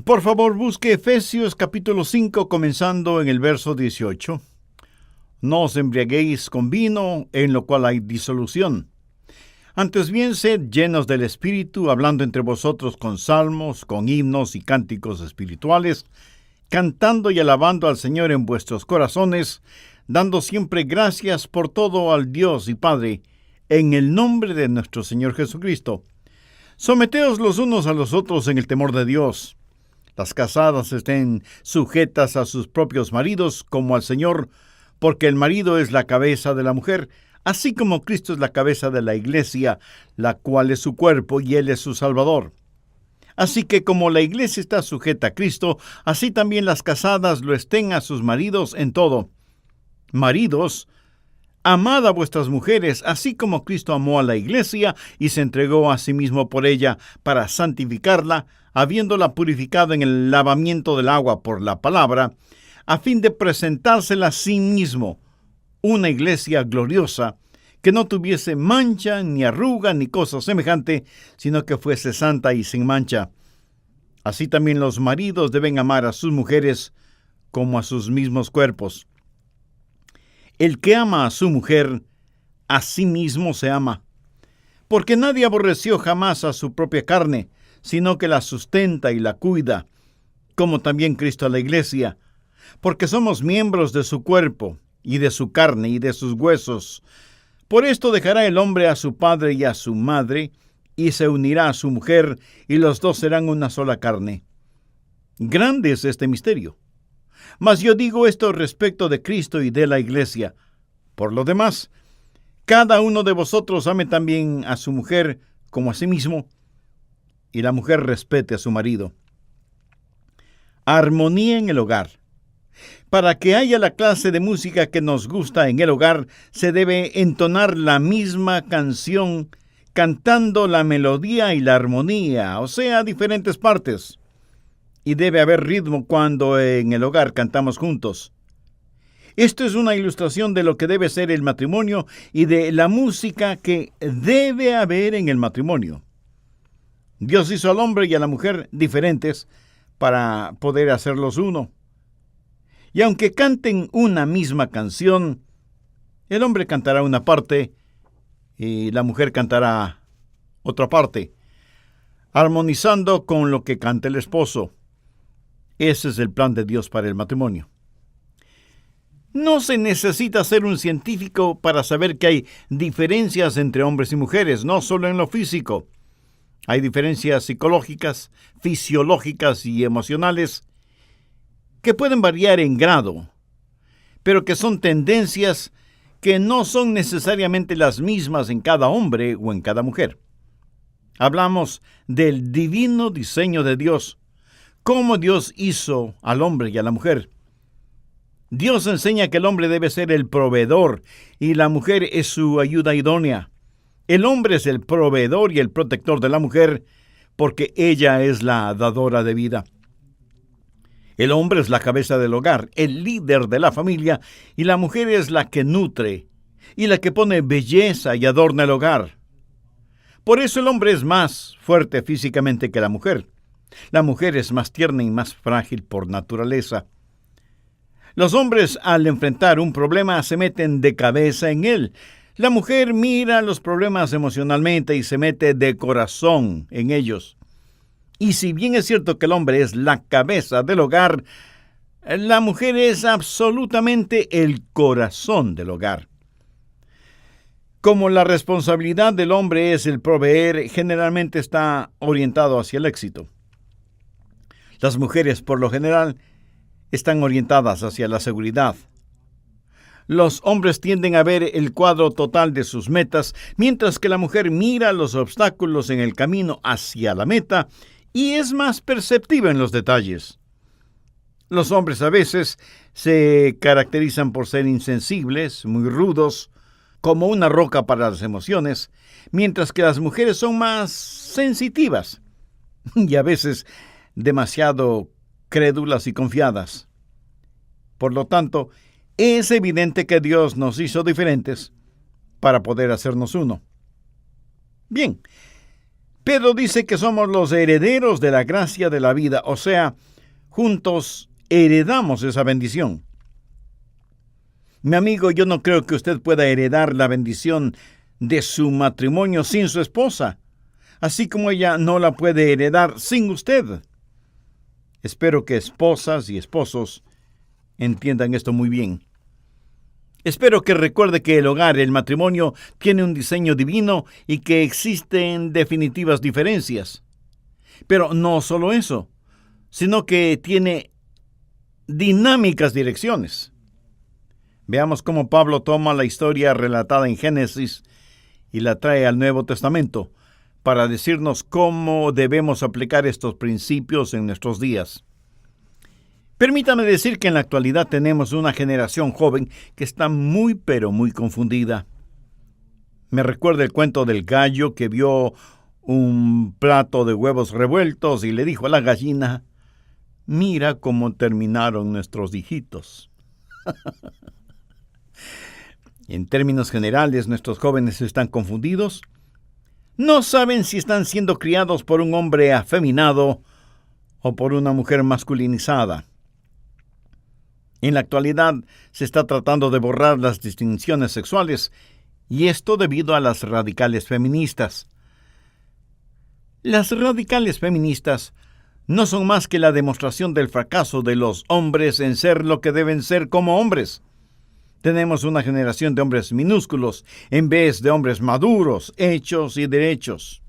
Por favor, busque Efesios capítulo 5, comenzando en el verso 18. No os embriaguéis con vino, en lo cual hay disolución. Antes bien, sed llenos del Espíritu, hablando entre vosotros con salmos, con himnos y cánticos espirituales, cantando y alabando al Señor en vuestros corazones, dando siempre gracias por todo al Dios y Padre, en el nombre de nuestro Señor Jesucristo. Someteos los unos a los otros en el temor de Dios. Las casadas estén sujetas a sus propios maridos como al Señor, porque el marido es la cabeza de la mujer, así como Cristo es la cabeza de la iglesia, la cual es su cuerpo y Él es su Salvador. Así que como la iglesia está sujeta a Cristo, así también las casadas lo estén a sus maridos en todo. Maridos, amad a vuestras mujeres, así como Cristo amó a la iglesia y se entregó a sí mismo por ella para santificarla, habiéndola purificado en el lavamiento del agua por la palabra, a fin de presentársela a sí mismo, una iglesia gloriosa, que no tuviese mancha, ni arruga, ni cosa semejante, sino que fuese santa y sin mancha. Así también los maridos deben amar a sus mujeres como a sus mismos cuerpos. El que ama a su mujer, a sí mismo se ama, porque nadie aborreció jamás a su propia carne, sino que la sustenta y la cuida, como también Cristo a la iglesia, porque somos miembros de su cuerpo, y de su carne, y de sus huesos. Por esto dejará el hombre a su padre y a su madre, y se unirá a su mujer, y los dos serán una sola carne. Grande es este misterio. Mas yo digo esto respecto de Cristo y de la iglesia. Por lo demás, cada uno de vosotros ame también a su mujer como a sí mismo, y la mujer respete a su marido. Armonía en el hogar. Para que haya la clase de música que nos gusta en el hogar, se debe entonar la misma canción, cantando la melodía y la armonía, o sea, diferentes partes. Y debe haber ritmo cuando en el hogar cantamos juntos. Esto es una ilustración de lo que debe ser el matrimonio y de la música que debe haber en el matrimonio. Dios hizo al hombre y a la mujer diferentes para poder hacerlos uno. Y aunque canten una misma canción, el hombre cantará una parte y la mujer cantará otra parte, armonizando con lo que canta el esposo. Ese es el plan de Dios para el matrimonio. No se necesita ser un científico para saber que hay diferencias entre hombres y mujeres, no solo en lo físico. Hay diferencias psicológicas, fisiológicas y emocionales que pueden variar en grado, pero que son tendencias que no son necesariamente las mismas en cada hombre o en cada mujer. Hablamos del divino diseño de Dios, cómo Dios hizo al hombre y a la mujer. Dios enseña que el hombre debe ser el proveedor y la mujer es su ayuda idónea. El hombre es el proveedor y el protector de la mujer porque ella es la dadora de vida. El hombre es la cabeza del hogar, el líder de la familia, y la mujer es la que nutre y la que pone belleza y adorna el hogar. Por eso el hombre es más fuerte físicamente que la mujer. La mujer es más tierna y más frágil por naturaleza. Los hombres, al enfrentar un problema, se meten de cabeza en él. La mujer mira los problemas emocionalmente y se mete de corazón en ellos. Y si bien es cierto que el hombre es la cabeza del hogar, la mujer es absolutamente el corazón del hogar. Como la responsabilidad del hombre es el proveer, generalmente está orientado hacia el éxito. Las mujeres, por lo general, están orientadas hacia la seguridad. Los hombres tienden a ver el cuadro total de sus metas, mientras que la mujer mira los obstáculos en el camino hacia la meta y es más perceptiva en los detalles. Los hombres a veces se caracterizan por ser insensibles, muy rudos, como una roca para las emociones, mientras que las mujeres son más sensitivas y a veces demasiado crédulas y confiadas. Por lo tanto, es evidente que Dios nos hizo diferentes para poder hacernos uno. Bien, Pedro dice que somos los herederos de la gracia de la vida, o sea, juntos heredamos esa bendición. Mi amigo, yo no creo que usted pueda heredar la bendición de su matrimonio sin su esposa, así como ella no la puede heredar sin usted. Espero que esposas y esposos entiendan esto muy bien. Espero que recuerde que el hogar, el matrimonio, tiene un diseño divino y que existen definitivas diferencias. Pero no solo eso, sino que tiene dinámicas direcciones. Veamos cómo Pablo toma la historia relatada en Génesis y la trae al Nuevo Testamento para decirnos cómo debemos aplicar estos principios en nuestros días. Permítame decir que en la actualidad tenemos una generación joven que está muy pero muy confundida. Me recuerda el cuento del gallo que vio un plato de huevos revueltos y le dijo a la gallina: «Mira cómo terminaron nuestros hijitos». En términos generales, nuestros jóvenes están confundidos. No saben si están siendo criados por un hombre afeminado o por una mujer masculinizada. En la actualidad se está tratando de borrar las distinciones sexuales, y esto debido a las radicales feministas. Las radicales feministas no son más que la demostración del fracaso de los hombres en ser lo que deben ser como hombres. Tenemos una generación de hombres minúsculos en vez de hombres maduros, hechos y derechos.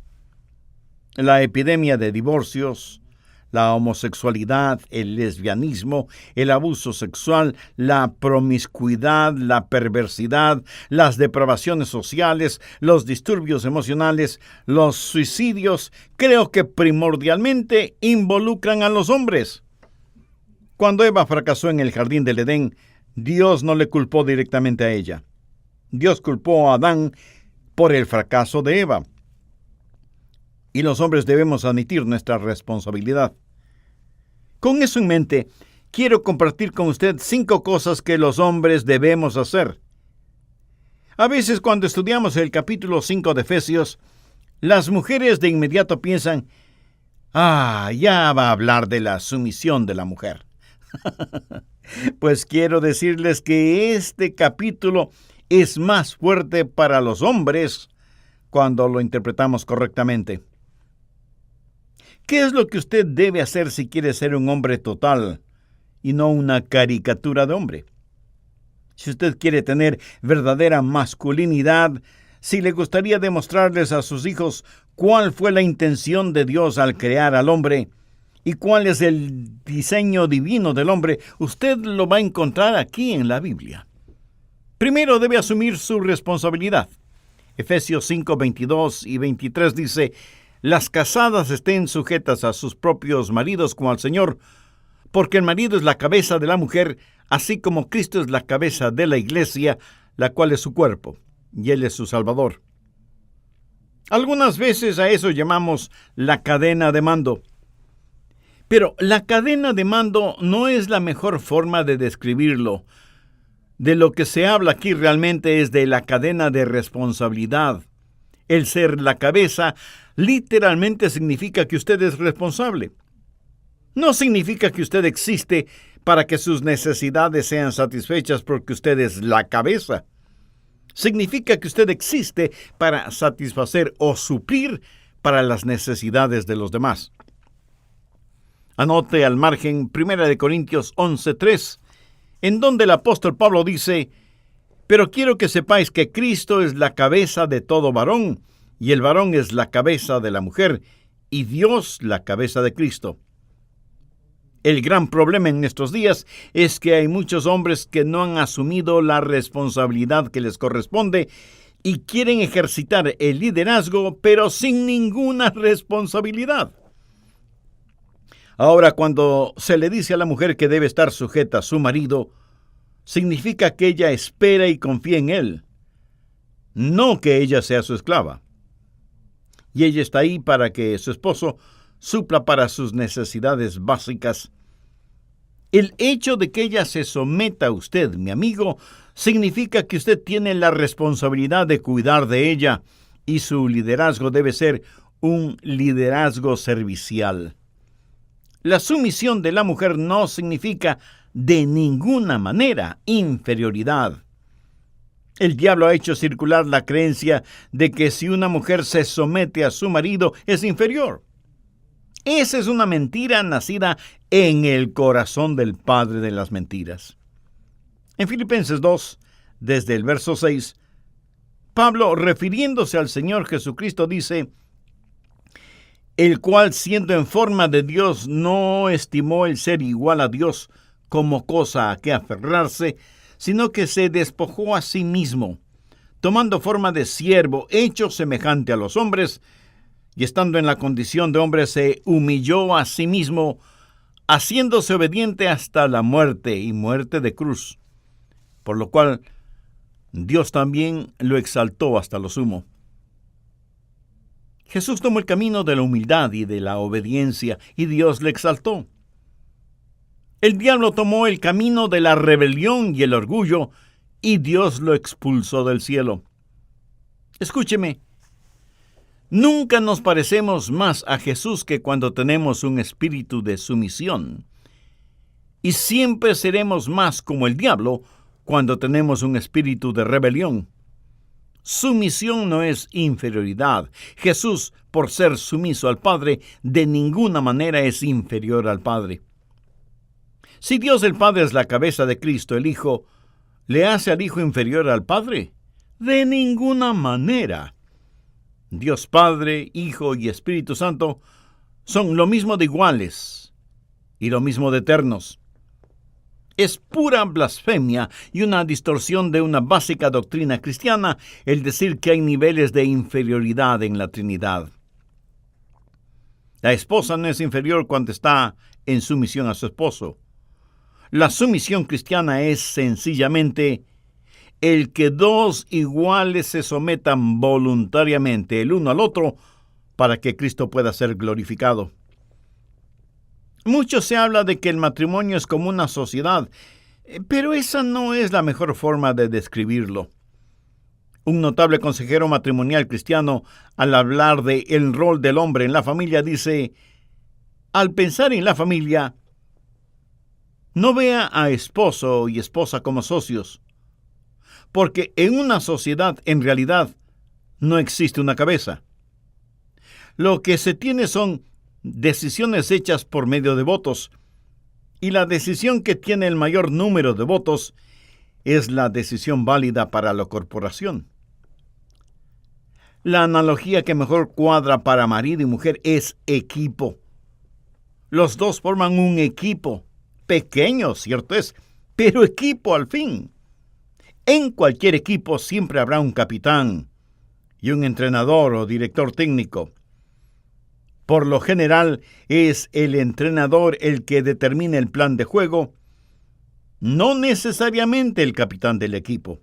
La epidemia de divorcios, la homosexualidad, el lesbianismo, el abuso sexual, la promiscuidad, la perversidad, las depravaciones sociales, los disturbios emocionales, los suicidios, creo que primordialmente involucran a los hombres. Cuando Eva fracasó en el jardín del Edén, Dios no le culpó directamente a ella. Dios culpó a Adán por el fracaso de Eva. Y los hombres debemos admitir nuestra responsabilidad. Con eso en mente, quiero compartir con usted 5 cosas que los hombres debemos hacer. A veces cuando estudiamos el capítulo 5 de Efesios, las mujeres de inmediato piensan: ya va a hablar de la sumisión de la mujer. Pues quiero decirles que este capítulo es más fuerte para los hombres cuando lo interpretamos correctamente. ¿Qué es lo que usted debe hacer si quiere ser un hombre total y no una caricatura de hombre? Si usted quiere tener verdadera masculinidad, si le gustaría demostrarles a sus hijos cuál fue la intención de Dios al crear al hombre y cuál es el diseño divino del hombre, usted lo va a encontrar aquí en la Biblia. Primero debe asumir su responsabilidad. Efesios 5, 22 y 23 dice: «Las casadas estén sujetas a sus propios maridos como al Señor, porque el marido es la cabeza de la mujer, así como Cristo es la cabeza de la iglesia, la cual es su cuerpo, y Él es su Salvador». Algunas veces a eso llamamos la cadena de mando. Pero la cadena de mando no es la mejor forma de describirlo. De lo que se habla aquí realmente es de la cadena de responsabilidad. El ser la cabeza literalmente significa que usted es responsable. No significa que usted existe para que sus necesidades sean satisfechas porque usted es la cabeza. Significa que usted existe para satisfacer o suplir para las necesidades de los demás. Anote al margen 1 Corintios 11:3, en donde el apóstol Pablo dice: «Pero quiero que sepáis que Cristo es la cabeza de todo varón, y el varón es la cabeza de la mujer, y Dios la cabeza de Cristo». El gran problema en estos días es que hay muchos hombres que no han asumido la responsabilidad que les corresponde y quieren ejercitar el liderazgo, pero sin ninguna responsabilidad. Ahora, cuando se le dice a la mujer que debe estar sujeta a su marido, significa que ella espera y confía en él, no que ella sea su esclava. Y ella está ahí para que su esposo supla para sus necesidades básicas. El hecho de que ella se someta a usted, mi amigo, significa que usted tiene la responsabilidad de cuidar de ella y su liderazgo debe ser un liderazgo servicial. La sumisión de la mujer no significa de ninguna manera inferioridad. El diablo ha hecho circular la creencia de que si una mujer se somete a su marido es inferior. Esa es una mentira nacida en el corazón del padre de las mentiras. En Filipenses 2, desde el verso 6, Pablo, refiriéndose al Señor Jesucristo, dice: el cual, siendo en forma de Dios, no estimó el ser igual a Dios como cosa a que aferrarse, sino que se despojó a sí mismo, tomando forma de siervo, hecho semejante a los hombres, y estando en la condición de hombre, se humilló a sí mismo, haciéndose obediente hasta la muerte, y muerte de cruz. Por lo cual, Dios también lo exaltó hasta lo sumo. Jesús tomó el camino de la humildad y de la obediencia, y Dios le exaltó. El diablo tomó el camino de la rebelión y el orgullo, y Dios lo expulsó del cielo. Escúcheme, nunca nos parecemos más a Jesús que cuando tenemos un espíritu de sumisión, y siempre seremos más como el diablo cuando tenemos un espíritu de rebelión. Sumisión no es inferioridad. Jesús, por ser sumiso al Padre, de ninguna manera es inferior al Padre. Si Dios el Padre es la cabeza de Cristo, el Hijo, ¿le hace al Hijo inferior al Padre? De ninguna manera. Dios Padre, Hijo y Espíritu Santo son lo mismo de iguales y lo mismo de eternos. Es pura blasfemia y una distorsión de una básica doctrina cristiana el decir que hay niveles de inferioridad en la Trinidad. La esposa no es inferior cuando está en sumisión a su esposo. La sumisión cristiana es sencillamente el que dos iguales se sometan voluntariamente el uno al otro para que Cristo pueda ser glorificado. Mucho se habla de que el matrimonio es como una sociedad, pero esa no es la mejor forma de describirlo. Un notable consejero matrimonial cristiano, al hablar de el rol del hombre en la familia, dice: al pensar en la familia, no vea a esposo y esposa como socios, porque en una sociedad, en realidad, no existe una cabeza. Lo que se tiene son decisiones hechas por medio de votos, y la decisión que tiene el mayor número de votos es la decisión válida para la corporación. La analogía que mejor cuadra para marido y mujer es equipo. Los dos forman un equipo, pequeño, cierto es, pero equipo al fin. En cualquier equipo siempre habrá un capitán y un entrenador o director técnico. Por lo general, es el entrenador el que determina el plan de juego, no necesariamente el capitán del equipo.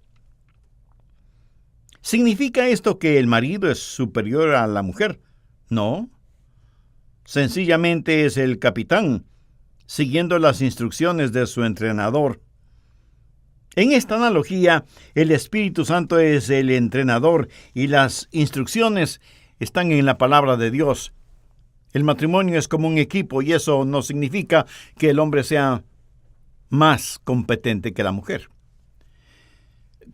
¿Significa esto que el marido es superior a la mujer? No. Sencillamente es el capitán, siguiendo las instrucciones de su entrenador. En esta analogía, el Espíritu Santo es el entrenador y las instrucciones están en la palabra de Dios. El matrimonio es como un equipo y eso no significa que el hombre sea más competente que la mujer.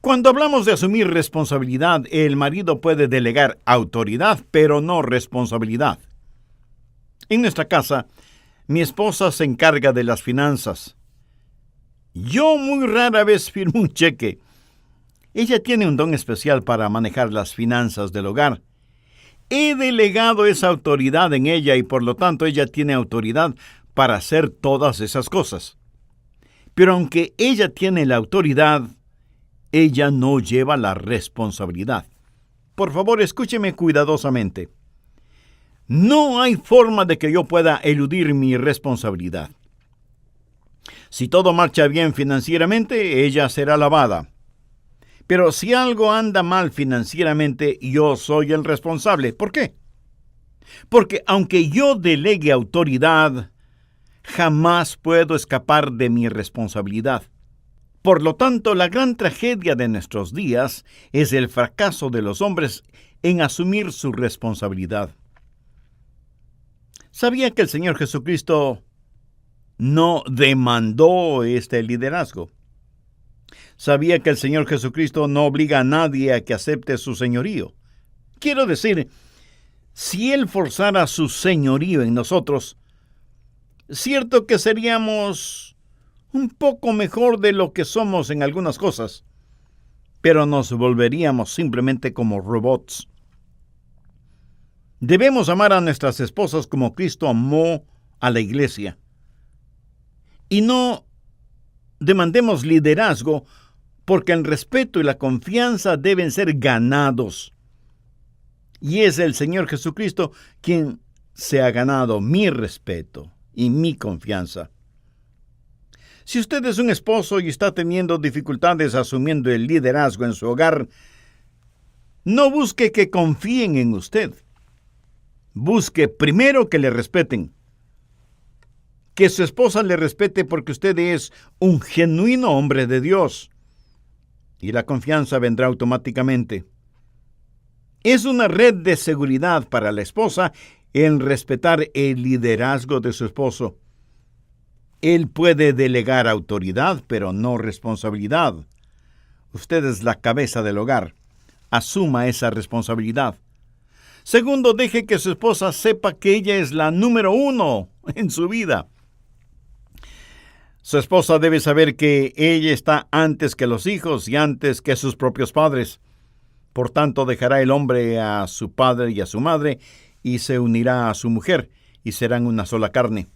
Cuando hablamos de asumir responsabilidad, el marido puede delegar autoridad, pero no responsabilidad. En nuestra casa, mi esposa se encarga de las finanzas. Yo muy rara vez firmo un cheque. Ella tiene un don especial para manejar las finanzas del hogar. He delegado esa autoridad en ella y por lo tanto ella tiene autoridad para hacer todas esas cosas. Pero aunque ella tiene la autoridad, ella no lleva la responsabilidad. Por favor, escúcheme cuidadosamente. No hay forma de que yo pueda eludir mi responsabilidad. Si todo marcha bien financieramente, ella será alabada. Pero si algo anda mal financieramente, yo soy el responsable. ¿Por qué? Porque aunque yo delegue autoridad, jamás puedo escapar de mi responsabilidad. Por lo tanto, la gran tragedia de nuestros días es el fracaso de los hombres en asumir su responsabilidad. ¿Sabía que el Señor Jesucristo no demandó este liderazgo? ¿Sabía que el Señor Jesucristo no obliga a nadie a que acepte su señorío? Quiero decir, si Él forzara su señorío en nosotros, cierto que seríamos un poco mejor de lo que somos en algunas cosas, pero nos volveríamos simplemente como robots. Debemos amar a nuestras esposas como Cristo amó a la iglesia. Y no demandemos liderazgo, porque el respeto y la confianza deben ser ganados. Y es el Señor Jesucristo quien se ha ganado mi respeto y mi confianza. Si usted es un esposo y está teniendo dificultades asumiendo el liderazgo en su hogar, no busque que confíen en usted. Busque primero que le respeten. Que su esposa le respete porque usted es un genuino hombre de Dios. Y la confianza vendrá automáticamente. Es una red de seguridad para la esposa en respetar el liderazgo de su esposo. Él puede delegar autoridad, pero no responsabilidad. Usted es la cabeza del hogar. Asuma esa responsabilidad. Segundo, deje que su esposa sepa que ella es la número 1 en su vida. Su esposa debe saber que ella está antes que los hijos y antes que sus propios padres. Por tanto, dejará el hombre a su padre y a su madre y se unirá a su mujer y serán una sola carne.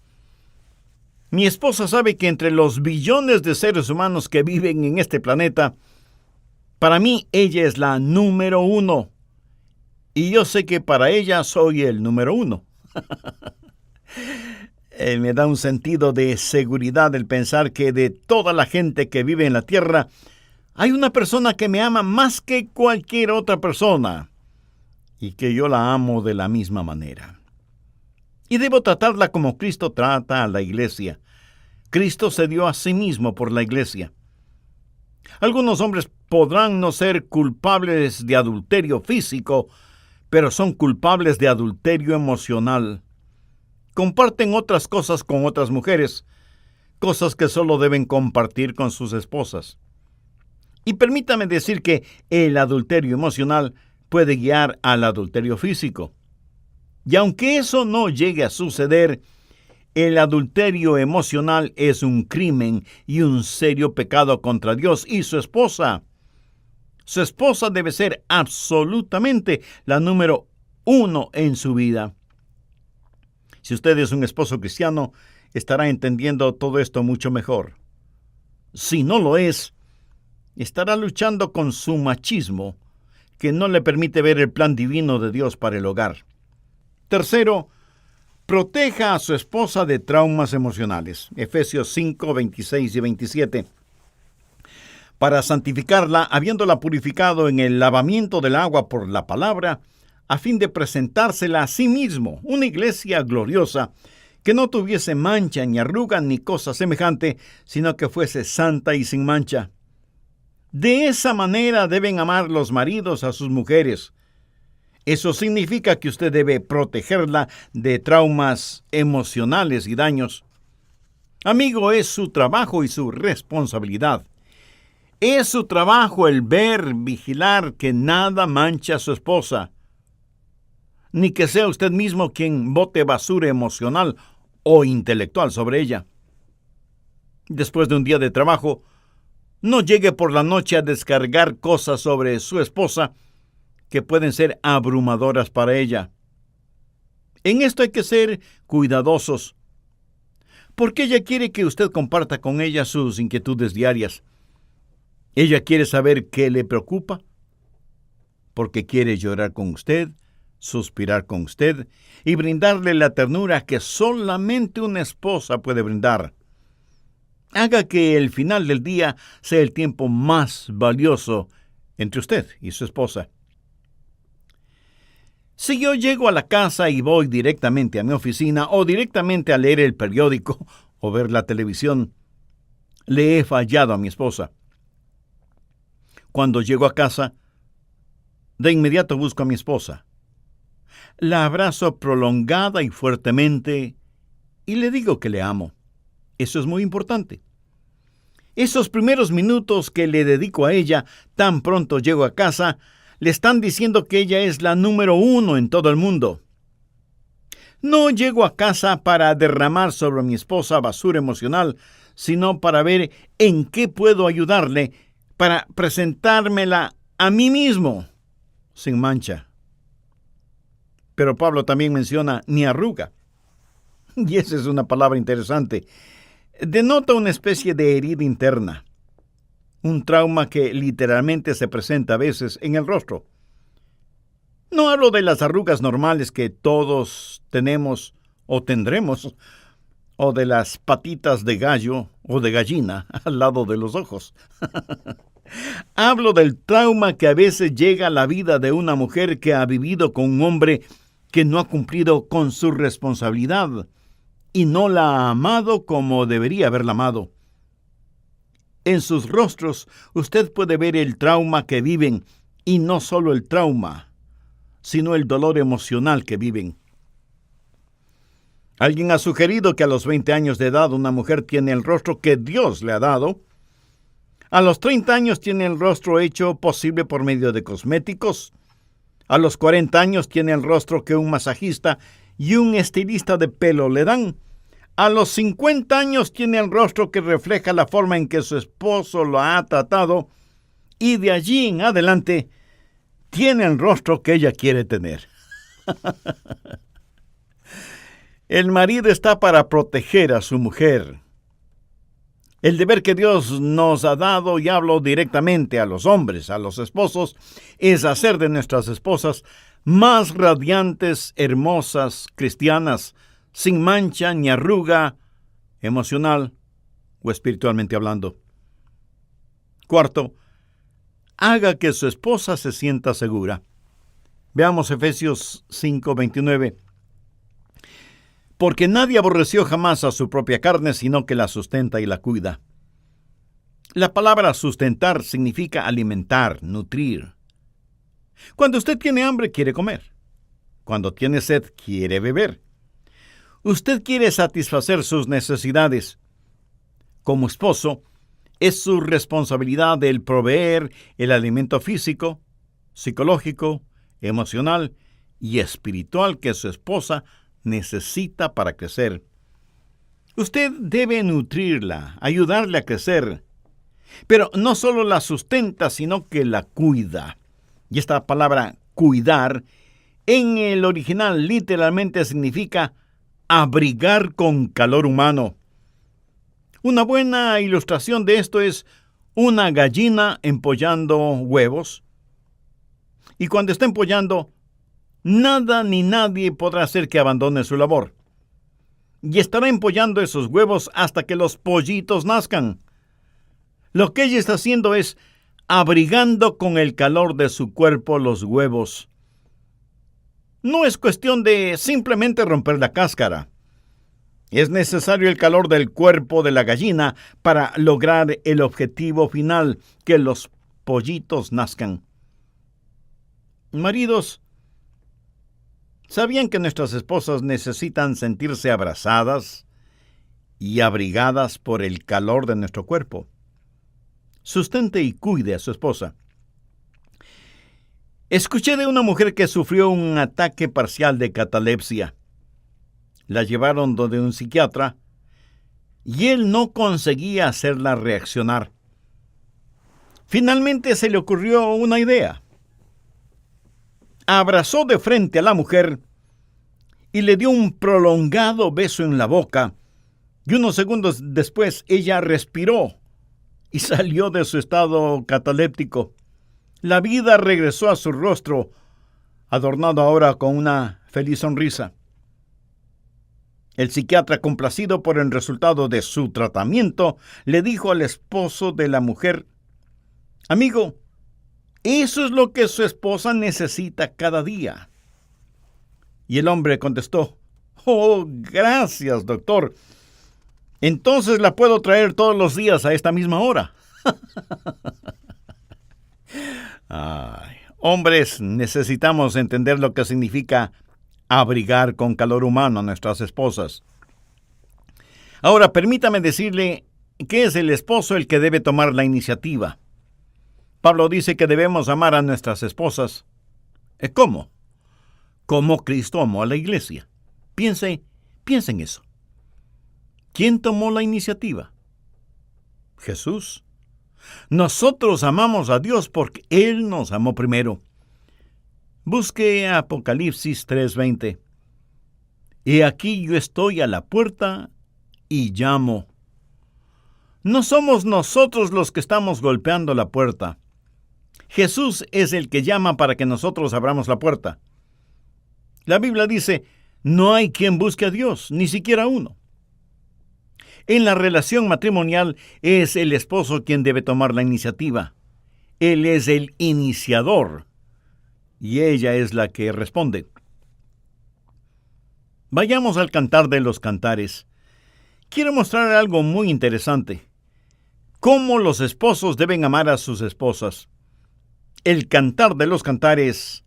Mi esposa sabe que entre los billones de seres humanos que viven en este planeta, para mí ella es la número 1. Y yo sé que para ella soy el número 1. Me da un sentido de seguridad el pensar que de toda la gente que vive en la tierra, hay una persona que me ama más que cualquier otra persona y que yo la amo de la misma manera. Y debo tratarla como Cristo trata a la iglesia. Cristo se dio a sí mismo por la iglesia. Algunos hombres podrán no ser culpables de adulterio físico, pero son culpables de adulterio emocional. Comparten otras cosas con otras mujeres, cosas que solo deben compartir con sus esposas. Y permítame decir que el adulterio emocional puede guiar al adulterio físico. Y aunque eso no llegue a suceder, el adulterio emocional es un crimen y un serio pecado contra Dios y su esposa. Su esposa debe ser absolutamente la número 1 en su vida. Si usted es un esposo cristiano, estará entendiendo todo esto mucho mejor. Si no lo es, estará luchando con su machismo, que no le permite ver el plan divino de Dios para el hogar. Tercero, proteja a su esposa de traumas emocionales. Efesios 5, 26 y 27. Para santificarla, habiéndola purificado en el lavamiento del agua por la palabra, a fin de presentársela a sí mismo, una iglesia gloriosa, que no tuviese mancha, ni arruga, ni cosa semejante, sino que fuese santa y sin mancha. De esa manera deben amar los maridos a sus mujeres. Eso significa que usted debe protegerla de traumas emocionales y daños. Amigo, es su trabajo y su responsabilidad. Es su trabajo el ver, vigilar que nada manche a su esposa, ni que sea usted mismo quien bote basura emocional o intelectual sobre ella. Después de un día de trabajo, no llegue por la noche a descargar cosas sobre su esposa que pueden ser abrumadoras para ella. En esto hay que ser cuidadosos, porque ella quiere que usted comparta con ella sus inquietudes diarias. Ella quiere saber qué le preocupa, porque quiere llorar con usted, suspirar con usted y brindarle la ternura que solamente una esposa puede brindar. Haga que el final del día sea el tiempo más valioso entre usted y su esposa. Si yo llego a la casa y voy directamente a mi oficina o directamente a leer el periódico o ver la televisión, le he fallado a mi esposa. Cuando llego a casa, de inmediato busco a mi esposa. La abrazo prolongada y fuertemente y le digo que le amo. Eso es muy importante. Esos primeros minutos que le dedico a ella, tan pronto llego a casa, le están diciendo que ella es la número 1 en todo el mundo. No llego a casa para derramar sobre mi esposa basura emocional, sino para ver en qué puedo ayudarle, para presentármela a mí mismo, sin mancha. Pero Pablo también menciona ni arruga. Y esa es una palabra interesante. Denota una especie de herida interna, un trauma que literalmente se presenta a veces en el rostro. No hablo de las arrugas normales que todos tenemos o tendremos, o de las patitas de gallo o de gallina al lado de los ojos. Hablo del trauma que a veces llega a la vida de una mujer que ha vivido con un hombre que no ha cumplido con su responsabilidad y no la ha amado como debería haberla amado. En sus rostros usted puede ver el trauma que viven, y no solo el trauma, sino el dolor emocional que viven. Alguien ha sugerido que a los 20 años de edad una mujer tiene el rostro que Dios le ha dado. A los 30 años tiene el rostro hecho posible por medio de cosméticos. A los 40 años tiene el rostro que un masajista y un estilista de pelo le dan. A los 50 años tiene el rostro que refleja la forma en que su esposo lo ha tratado. Y de allí en adelante tiene el rostro que ella quiere tener. El marido está para proteger a su mujer. El deber que Dios nos ha dado, y hablo directamente a los hombres, a los esposos, es hacer de nuestras esposas más radiantes, hermosas, cristianas, sin mancha ni arruga, emocional o espiritualmente hablando. Cuarto, haga que su esposa se sienta segura. Veamos Efesios 5:29. Porque nadie aborreció jamás a su propia carne, sino que la sustenta y la cuida. La palabra sustentar significa alimentar, nutrir. Cuando usted tiene hambre, quiere comer. Cuando tiene sed, quiere beber. Usted quiere satisfacer sus necesidades. Como esposo, es su responsabilidad el proveer el alimento físico, psicológico, emocional y espiritual que su esposa necesita para crecer. Usted debe nutrirla, ayudarle a crecer. Pero no solo la sustenta, sino que la cuida. Y esta palabra cuidar, en el original literalmente significa abrigar con calor humano. Una buena ilustración de esto es una gallina empollando huevos. Y cuando está empollando, nada ni nadie podrá hacer que abandone su labor. Y estará empollando esos huevos hasta que los pollitos nazcan. Lo que ella está haciendo es abrigando con el calor de su cuerpo los huevos. No es cuestión de simplemente romper la cáscara. Es necesario el calor del cuerpo de la gallina para lograr el objetivo final, que los pollitos nazcan. Maridos, ¿sabían que nuestras esposas necesitan sentirse abrazadas y abrigadas por el calor de nuestro cuerpo? Sustente y cuide a su esposa. Escuché de una mujer que sufrió un ataque parcial de catalepsia. La llevaron donde un psiquiatra y él no conseguía hacerla reaccionar. Finalmente se le ocurrió una idea. Abrazó de frente a la mujer y le dio un prolongado beso en la boca, y unos segundos después ella respiró y salió de su estado cataléptico. La vida regresó a su rostro, adornado ahora con una feliz sonrisa. El psiquiatra, complacido por el resultado de su tratamiento, le dijo al esposo de la mujer: «Amigo, eso es lo que su esposa necesita cada día». Y el hombre contestó: «Oh, gracias, doctor. Entonces la puedo traer todos los días a esta misma hora». Ay, hombres, necesitamos entender lo que significa abrigar con calor humano a nuestras esposas. Ahora, permítame decirle que es el esposo el que debe tomar la iniciativa. Pablo dice que debemos amar a nuestras esposas. ¿Cómo? Como Cristo amó a la iglesia. Piense en eso. ¿Quién tomó la iniciativa? Jesús. Nosotros amamos a Dios porque Él nos amó primero. Busque Apocalipsis 3:20. He aquí yo estoy a la puerta y llamo. No somos nosotros los que estamos golpeando la puerta. Jesús es el que llama para que nosotros abramos la puerta. La Biblia dice, no hay quien busque a Dios, ni siquiera uno. En la relación matrimonial es el esposo quien debe tomar la iniciativa. Él es el iniciador y ella es la que responde. Vayamos al Cantar de los Cantares. Quiero mostrar algo muy interesante. Cómo los esposos deben amar a sus esposas. El Cantar de los Cantares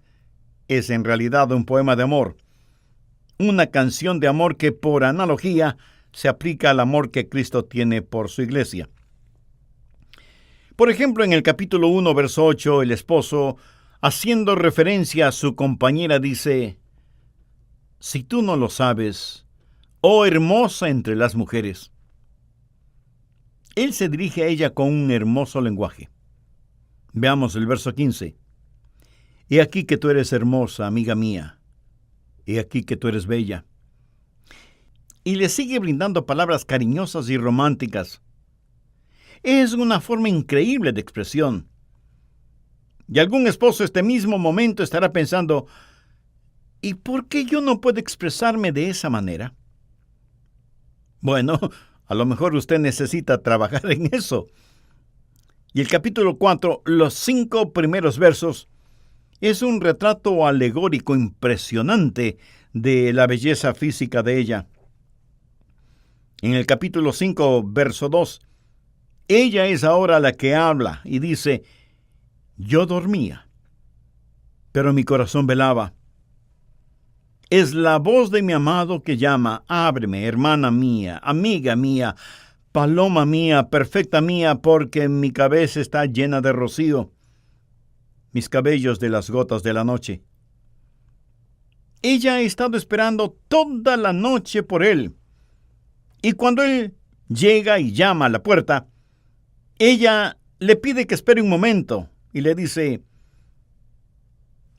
es en realidad un poema de amor. Una canción de amor que por analogía se aplica al amor que Cristo tiene por su iglesia. Por ejemplo, en el capítulo 1, verso 8, el esposo, haciendo referencia a su compañera, dice, si tú no lo sabes, oh hermosa entre las mujeres. Él se dirige a ella con un hermoso lenguaje. Veamos el verso 15. He aquí que tú eres hermosa, amiga mía. He aquí que tú eres bella. Y le sigue brindando palabras cariñosas y románticas. Es una forma increíble de expresión. Y algún esposo este mismo momento estará pensando, ¿y por qué yo no puedo expresarme de esa manera? Bueno, a lo mejor usted necesita trabajar en eso. Y el capítulo 4, los 5 primeros versos, es un retrato alegórico impresionante de la belleza física de ella. En el capítulo 5, verso 2, ella es ahora la que habla y dice, yo dormía, pero mi corazón velaba. Es la voz de mi amado que llama, ábreme, hermana mía, amiga mía, paloma mía, perfecta mía, porque mi cabeza está llena de rocío, mis cabellos de las gotas de la noche. Ella ha estado esperando toda la noche por él. Y cuando él llega y llama a la puerta, ella le pide que espere un momento y le dice,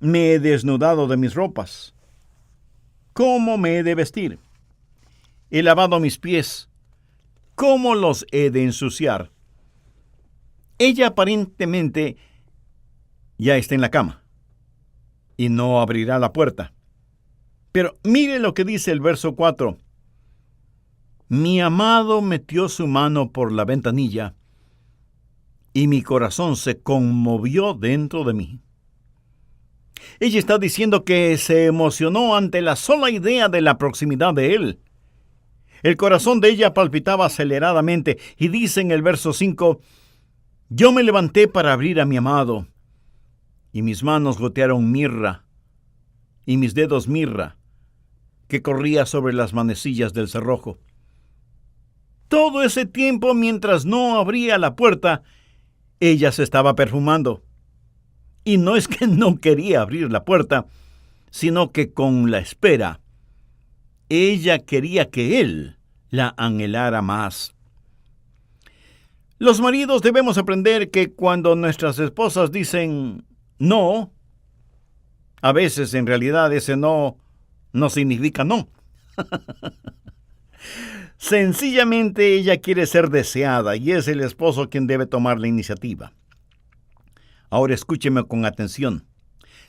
me he desnudado de mis ropas. ¿Cómo me he de vestir? He lavado mis pies. ¿Cómo los he de ensuciar? Ella aparentemente ya está en la cama y no abrirá la puerta. Pero mire lo que dice el verso 4. Mi amado metió su mano por la ventanilla y mi corazón se conmovió dentro de mí. Ella está diciendo que se emocionó ante la sola idea de la proximidad de él. El corazón de ella palpitaba aceleradamente y dice en el verso 5, yo me levanté para abrir a mi amado y mis manos gotearon mirra y mis dedos mirra que corría sobre las manecillas del cerrojo. Todo ese tiempo, mientras no abría la puerta, ella se estaba perfumando. Y no es que no quería abrir la puerta, sino que con la espera, ella quería que él la anhelara más. Los maridos debemos aprender que cuando nuestras esposas dicen no, a veces en realidad ese no significa no. Sencillamente ella quiere ser deseada y es el esposo quien debe tomar la iniciativa. Ahora escúcheme con atención.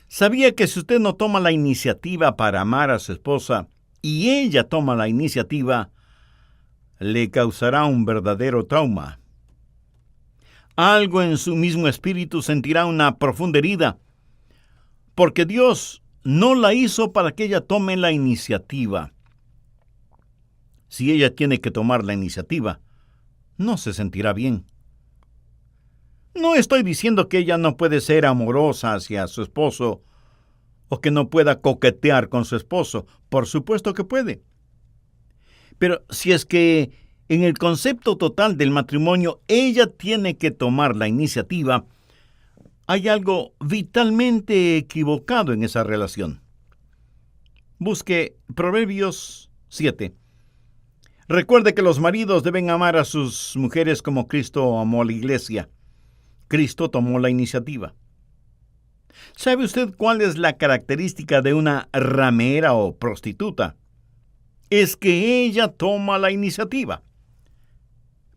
¿Sabía que si usted no toma la iniciativa para amar a su esposa y ella toma la iniciativa, le causará un verdadero trauma? Algo en su mismo espíritu sentirá una profunda herida, porque Dios no la hizo para que ella tome la iniciativa. Si ella tiene que tomar la iniciativa, no se sentirá bien. No estoy diciendo que ella no puede ser amorosa hacia su esposo o que no pueda coquetear con su esposo. Por supuesto que puede. Pero si es que en el concepto total del matrimonio ella tiene que tomar la iniciativa, hay algo vitalmente equivocado en esa relación. Busque Proverbios 7. Recuerde que los maridos deben amar a sus mujeres como Cristo amó a la iglesia. Cristo tomó la iniciativa. ¿Sabe usted cuál es la característica de una ramera o prostituta? Es que ella toma la iniciativa.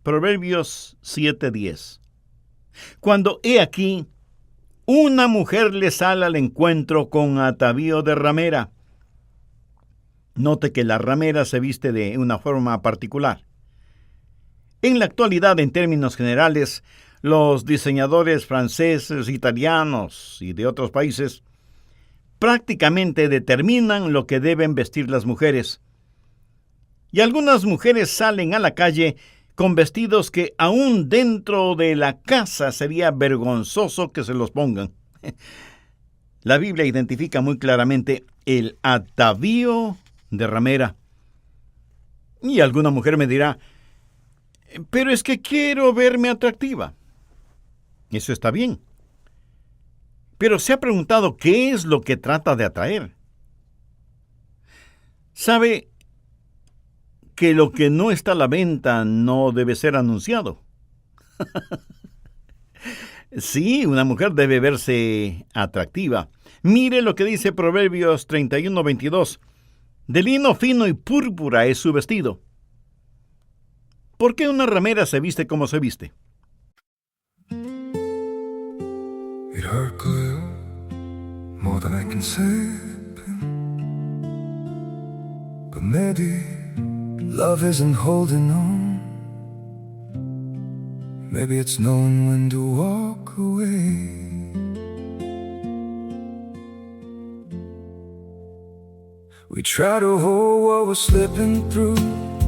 Proverbios 7:10. Cuando he aquí, una mujer le sale al encuentro con atavío de ramera. Note que la ramera se viste de una forma particular. En la actualidad, en términos generales, los diseñadores franceses, italianos y de otros países prácticamente determinan lo que deben vestir las mujeres. Y algunas mujeres salen a la calle con vestidos que aún dentro de la casa sería vergonzoso que se los pongan. La Biblia identifica muy claramente el atavío de ramera. Y alguna mujer me dirá, pero es que quiero verme atractiva. Eso está bien. Pero ¿se ha preguntado qué es lo que trata de atraer? ¿Sabe que lo que no está a la venta no debe ser anunciado? Sí, una mujer debe verse atractiva. Mire lo que dice Proverbios 31:22. De lino fino y púrpura es su vestido. ¿Por qué una ramera se viste como se viste? It hurt good, more than I can say. But maybe love isn't holding on. Maybe it's knowing when to walk away. We try to hold what we're slipping through,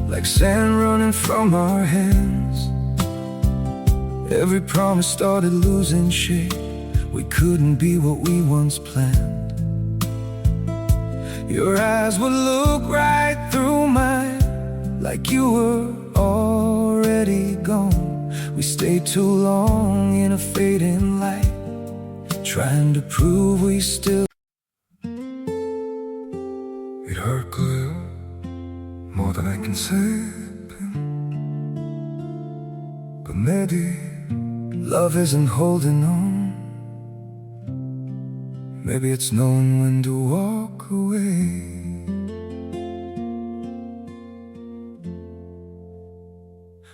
like sand running from our hands. Every promise started losing shape. We couldn't be what we once planned. Your eyes would look right through mine, like you were already gone. We stayed too long in a fading light, trying to prove we still. It hurt good, more than I can say. But maybe love isn't holding on. Maybe it's knowing when to walk away.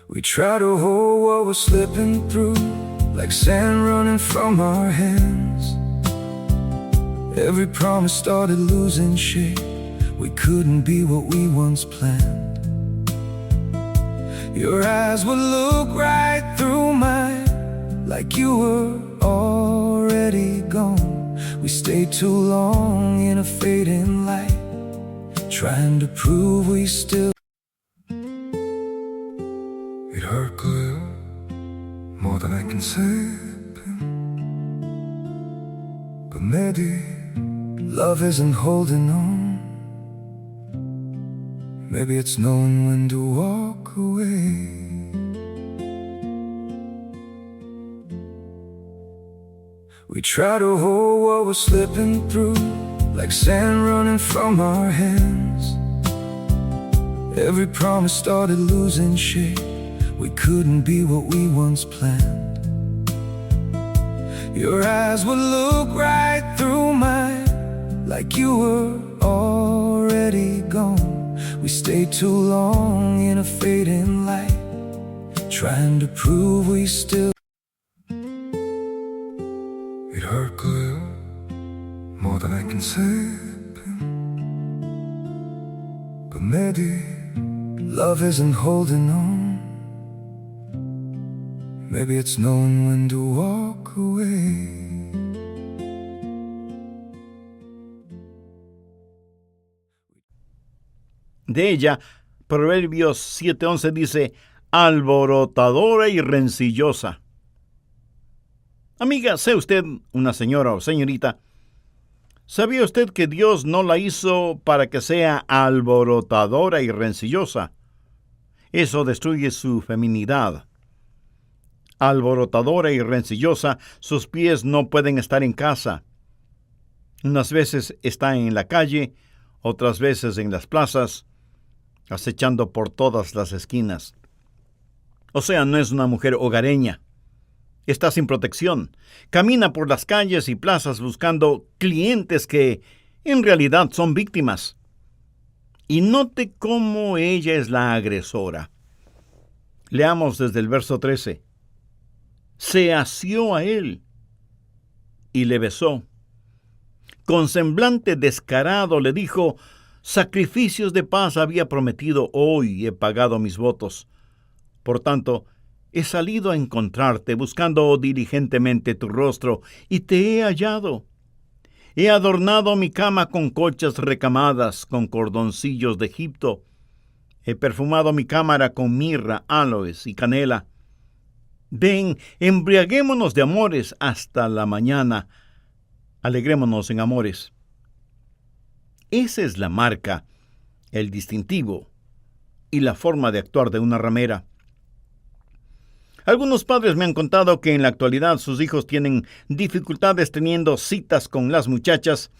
We try to hold what we're slipping through, like sand running from our hands. Every promise started losing shape. We couldn't be what we once planned. Your eyes would look right through mine, like you were already gone. We stayed too long in a fading light, trying to prove we still. It hurt good, more than I can say. But maybe love isn't holding on. Maybe it's knowing when to walk away. We try to hold what we're slipping through, like sand running from our hands. Every promise started losing shape. We couldn't be what we once planned. Your eyes would look right through mine, like you were already gone. We stayed too long in a fading light, trying to prove we still. It hurt good, more than I can say. But maybe love isn't holding on. Maybe it's knowing when to walk away. De ella, Proverbios 7:11 dice, alborotadora y rencillosa. Amiga, sea usted una señora o señorita, ¿Sabía usted que Dios no la hizo para que sea alborotadora y rencillosa? Eso destruye su feminidad. Alborotadora y rencillosa, sus pies no pueden estar en casa. Unas veces está en la calle, otras veces en las plazas, acechando por todas las esquinas. O sea, no es una mujer hogareña. Está sin protección. Camina por las calles y plazas buscando clientes que en realidad son víctimas. Y note cómo ella es la agresora. Leamos desde el verso 13. Se asió a él y le besó. Con semblante descarado le dijo: sacrificios de paz había prometido hoy y he pagado mis votos. Por tanto, he salido a encontrarte buscando diligentemente tu rostro y te he hallado. He adornado mi cama con colchas recamadas, con cordoncillos de Egipto. He perfumado mi cámara con mirra, áloes y canela. Ven, embriaguémonos de amores hasta la mañana. Alegrémonos en amores. Esa es la marca, el distintivo y la forma de actuar de una ramera. Algunos padres me han contado que en la actualidad sus hijos tienen dificultades teniendo citas con las muchachas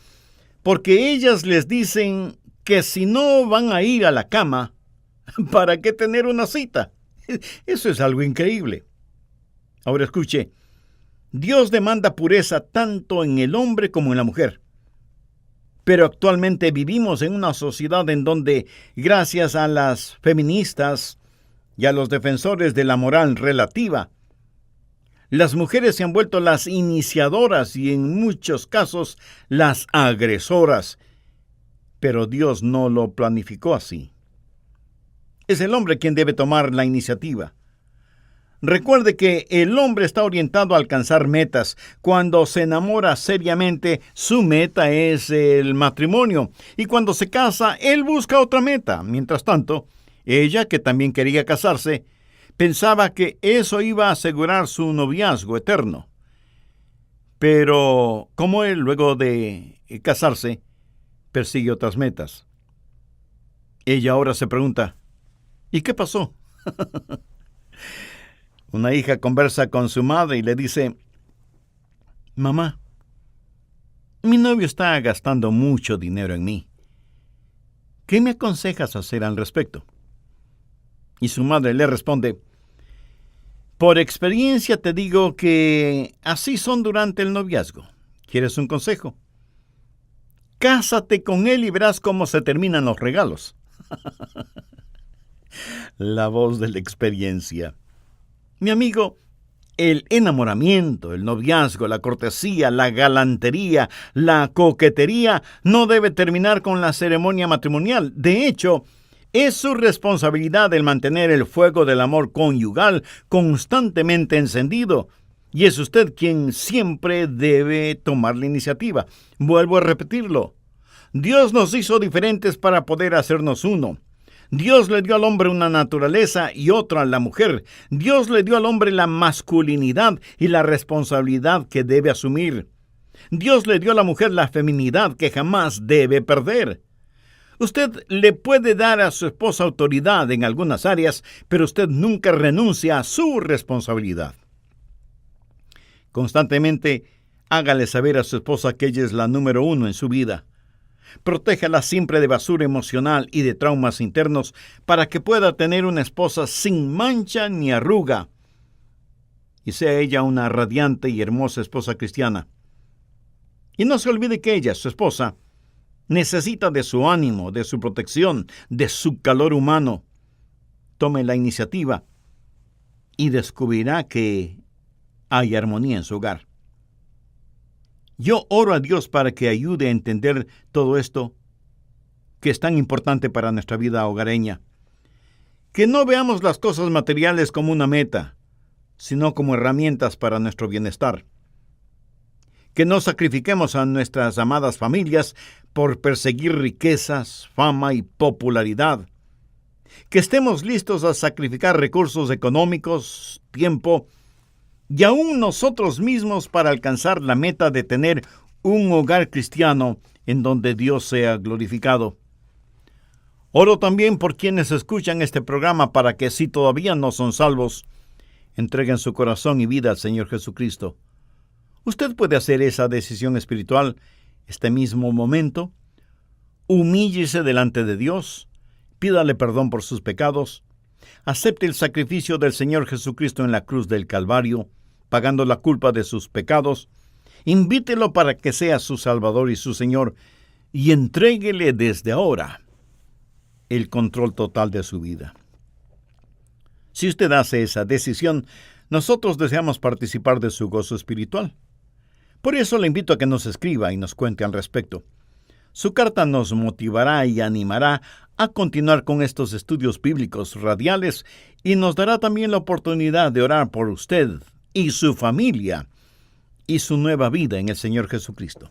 porque ellas les dicen que si no van a ir a la cama, ¿para qué tener una cita? Eso es algo increíble. Ahora escuche, Dios demanda pureza tanto en el hombre como en la mujer. Pero actualmente vivimos en una sociedad en donde, gracias a las feministas y a los defensores de la moral relativa, las mujeres se han vuelto las iniciadoras y en muchos casos las agresoras. Pero Dios no lo planificó así. Es el hombre quien debe tomar la iniciativa. Recuerde que el hombre está orientado a alcanzar metas. Cuando se enamora seriamente, su meta es el matrimonio. Y cuando se casa, él busca otra meta. Mientras tanto, ella, que también quería casarse, pensaba que eso iba a asegurar su noviazgo eterno. Pero, como él, luego de casarse, persigue otras metas. Ella ahora se pregunta, ¿y qué pasó? Una hija conversa con su madre y le dice: mamá, mi novio está gastando mucho dinero en mí. ¿Qué me aconsejas hacer al respecto? Y su madre le responde: por experiencia te digo que así son durante el noviazgo. ¿Quieres un consejo? Cásate con él y verás cómo se terminan los regalos. La voz de la experiencia. Mi amigo, el enamoramiento, el noviazgo, la cortesía, la galantería, la coquetería no debe terminar con la ceremonia matrimonial. De hecho, es su responsabilidad el mantener el fuego del amor conyugal constantemente encendido. Y es usted quien siempre debe tomar la iniciativa. Vuelvo a repetirlo. Dios nos hizo diferentes para poder hacernos uno. Dios le dio al hombre una naturaleza y otra a la mujer. Dios le dio al hombre la masculinidad y la responsabilidad que debe asumir. Dios le dio a la mujer la feminidad que jamás debe perder. Usted le puede dar a su esposa autoridad en algunas áreas, pero usted nunca renuncia a su responsabilidad. Constantemente, hágale saber a su esposa que ella es la número uno en su vida. Protéjala siempre de basura emocional y de traumas internos para que pueda tener una esposa sin mancha ni arruga y sea ella una radiante y hermosa esposa cristiana. Y no se olvide que ella, su esposa, necesita de su ánimo, de su protección, de su calor humano. Tome la iniciativa y descubrirá que hay armonía en su hogar. Yo oro a Dios para que ayude a entender todo esto que es tan importante para nuestra vida hogareña. Que no veamos las cosas materiales como una meta, sino como herramientas para nuestro bienestar. Que no sacrifiquemos a nuestras amadas familias por perseguir riquezas, fama y popularidad. Que estemos listos a sacrificar recursos económicos, tiempo y aún nosotros mismos para alcanzar la meta de tener un hogar cristiano en donde Dios sea glorificado. Oro también por quienes escuchan este programa para que, si todavía no son salvos, entreguen su corazón y vida al Señor Jesucristo. Usted puede hacer esa decisión espiritual este mismo momento. Humíllese delante de Dios, pídale perdón por sus pecados, acepte el sacrificio del Señor Jesucristo en la cruz del Calvario, pagando la culpa de sus pecados. Invítelo para que sea su Salvador y su Señor, y entréguele desde ahora el control total de su vida. Si usted hace esa decisión, nosotros deseamos participar de su gozo espiritual. Por eso le invito a que nos escriba y nos cuente al respecto. Su carta nos motivará y animará a continuar con estos estudios bíblicos radiales y nos dará también la oportunidad de orar por usted y su familia y su nueva vida en el Señor Jesucristo.